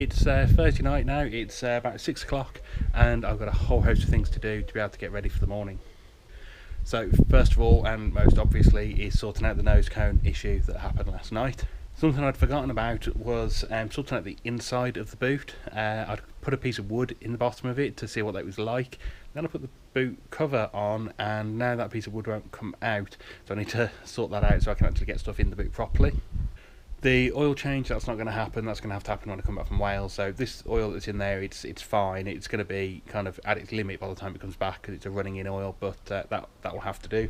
It's Thursday night now, it's about 6 o'clock, and I've got a whole host of things to do to be able to get ready for the morning. So first of all, and most obviously, is sorting out the nose cone issue that happened last night. Something I'd forgotten about was sorting out the inside of the boot. I'd put a piece of wood in the bottom of it to see what that was like. Then I put the boot cover on, and now that piece of wood won't come out, so I need to sort that out so I can actually get stuff in the boot properly. The oil change, that's not going to happen. That's going to have to happen when I come back from Wales. So this oil that's in there, it's fine. It's going to be kind of at its limit by the time it comes back because it's a running in oil, but that will have to do.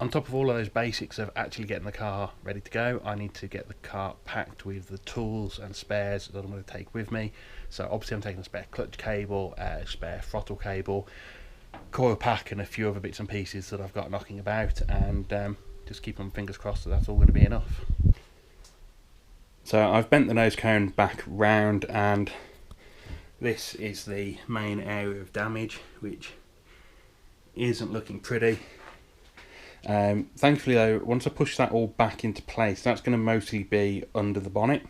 On top of all of those basics of actually getting the car ready to go, I need to get the car packed with the tools and spares that I'm going to take with me. So obviously I'm taking a spare clutch cable, a spare throttle cable, coil pack, and a few other bits and pieces that I've got knocking about, and just keep my fingers crossed that that's all going to be enough. So I've bent the nose cone back round, and this is the main area of damage, which isn't looking pretty. Thankfully though, once I push that all back into place, that's going to mostly be under the bonnet.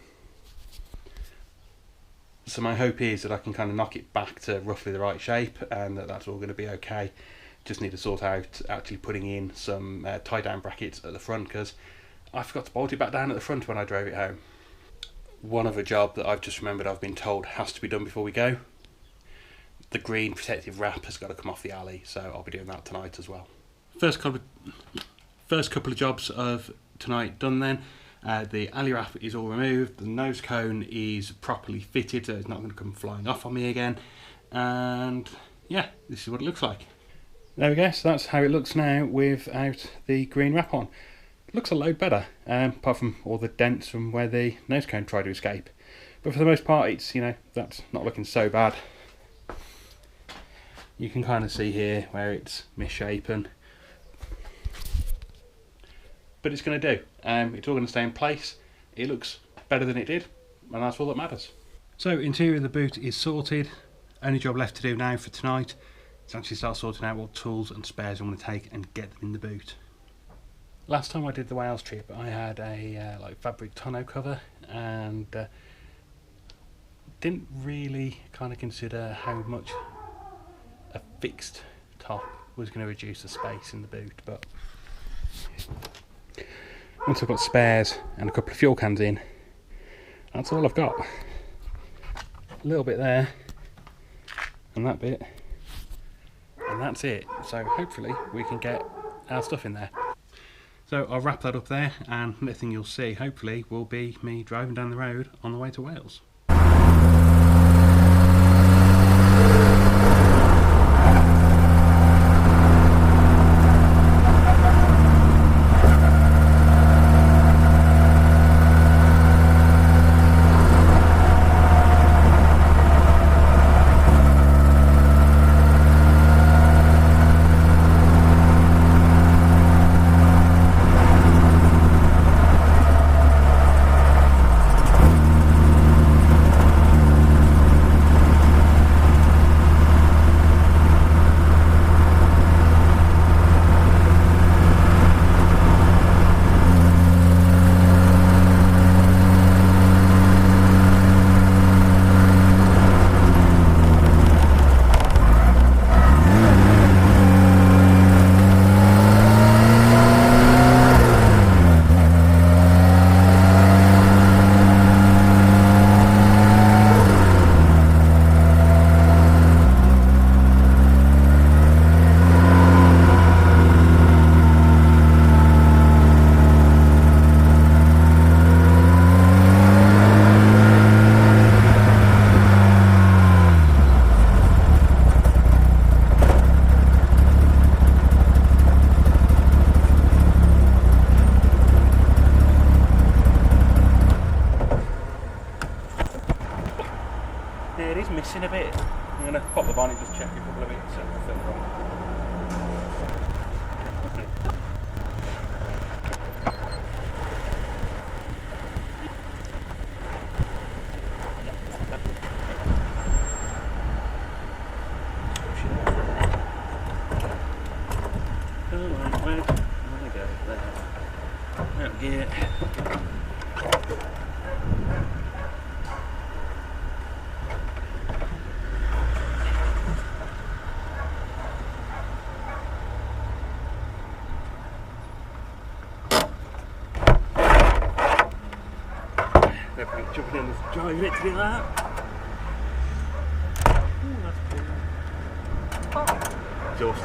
So my hope is that I can kind of knock it back to roughly the right shape, and that's all going to be okay. Just need to sort out actually putting in some tie down brackets at the front, because I forgot to bolt it back down at the front when I drove it home. One other job that I've just remembered I've been told has to be done before we go. The green protective wrap has got to come off the alley, so I'll be doing that tonight as well. First couple of jobs of tonight done then. The alley wrap is all removed, the nose cone is properly fitted so it's not going to come flying off on me again, and yeah, this is what it looks like. There we go, so that's how it looks now without the green wrap on. Looks a load better, apart from all the dents from where the nose cone tried to escape. But for the most part, it's, that's not looking so bad. You can kind of see here where it's misshapen, but it's going to do. It's all going to stay in place. It looks better than it did, and that's all that matters. So interior of the boot is sorted. Only job left to do now for tonight is actually start sorting out what tools and spares I'm going to take and get them in the boot. Last time I did the Wales trip, I had a fabric tonneau cover, and didn't really kind of consider how much a fixed top was going to reduce the space in the boot. But once I've got spares and a couple of fuel cans in, that's all I've got. A little bit there, and that bit, and that's it. So hopefully we can get our stuff in there. So I'll wrap that up there, and the next thing you'll see, hopefully, will be me driving down the road on the way to Wales. Yeah, it is missing a bit. I'm going to pop the bonnet, just check a couple of bits and fill it on. driving it to do that. Ooh, that's cool. Exhaust.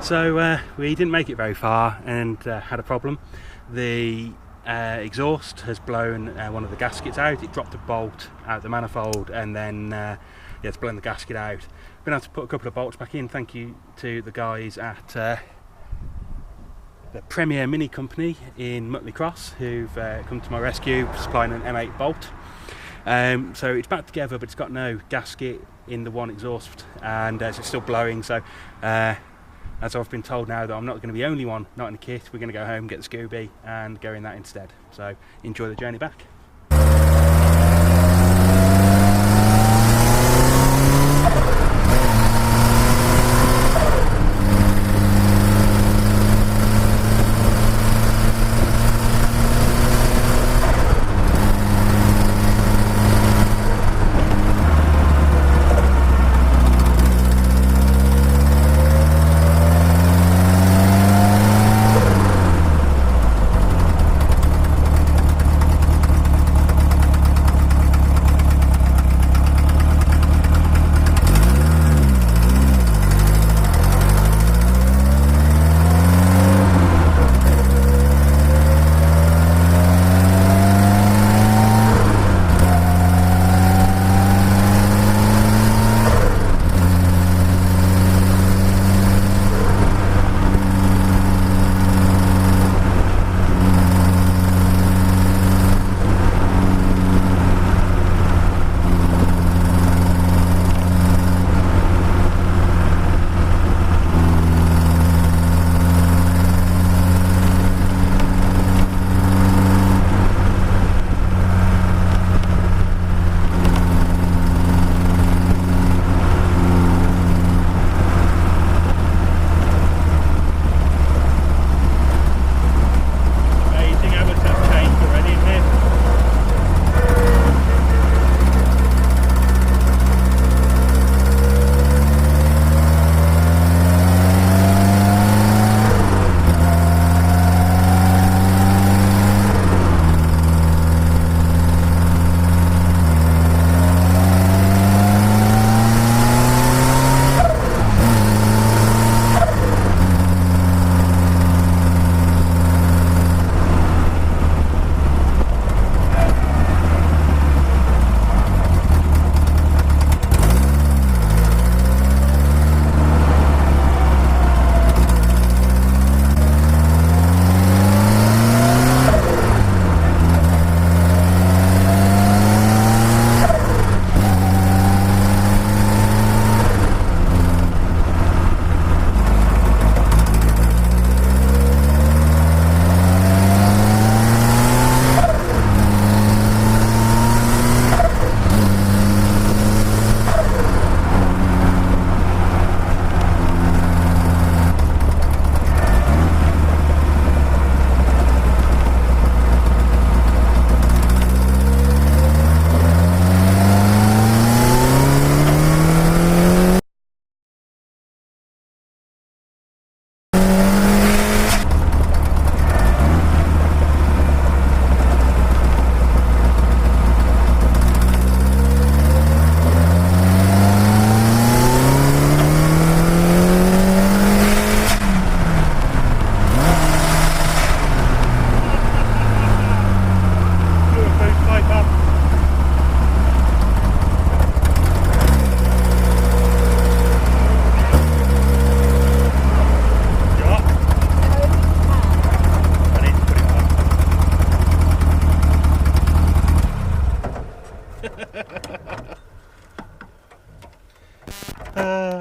So we didn't make it very far and had a problem. The exhaust has blown one of the gaskets out. It dropped a bolt out the manifold and then it's blown the gasket out. Been able to put a couple of bolts back in. Thank you to the guys at the Premier Mini Company in Mutley Cross who've come to my rescue, supplying an M8 bolt. So it's back together, but it's got no gasket in the one exhaust, and so it's still blowing. So as I've been told now that I'm not going to be the only one not in the kit, we're going to go home, get the Scooby and go in that instead. So enjoy the journey back.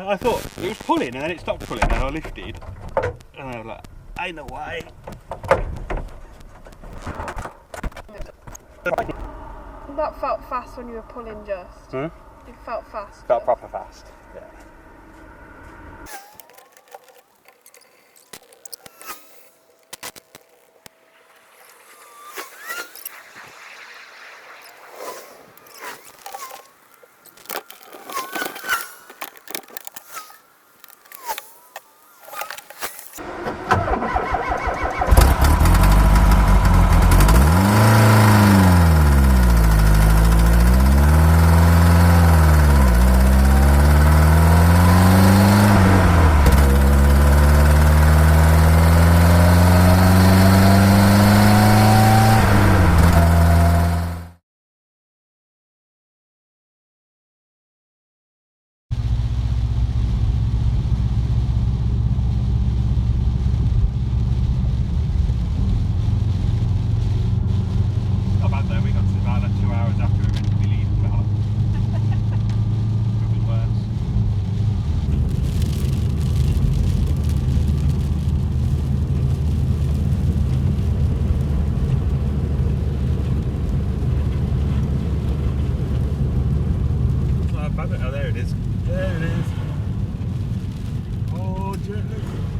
I thought it was pulling and then it stopped pulling and I lifted and I was like, ain't no way. That felt fast when you were pulling just. Huh? It felt fast. Felt proper fast. Yeah. Not bad though, we got to about 2 hours after we were meant to be leaving Bella. Could be worse. Oh, there it is. There it is. Oh, gently.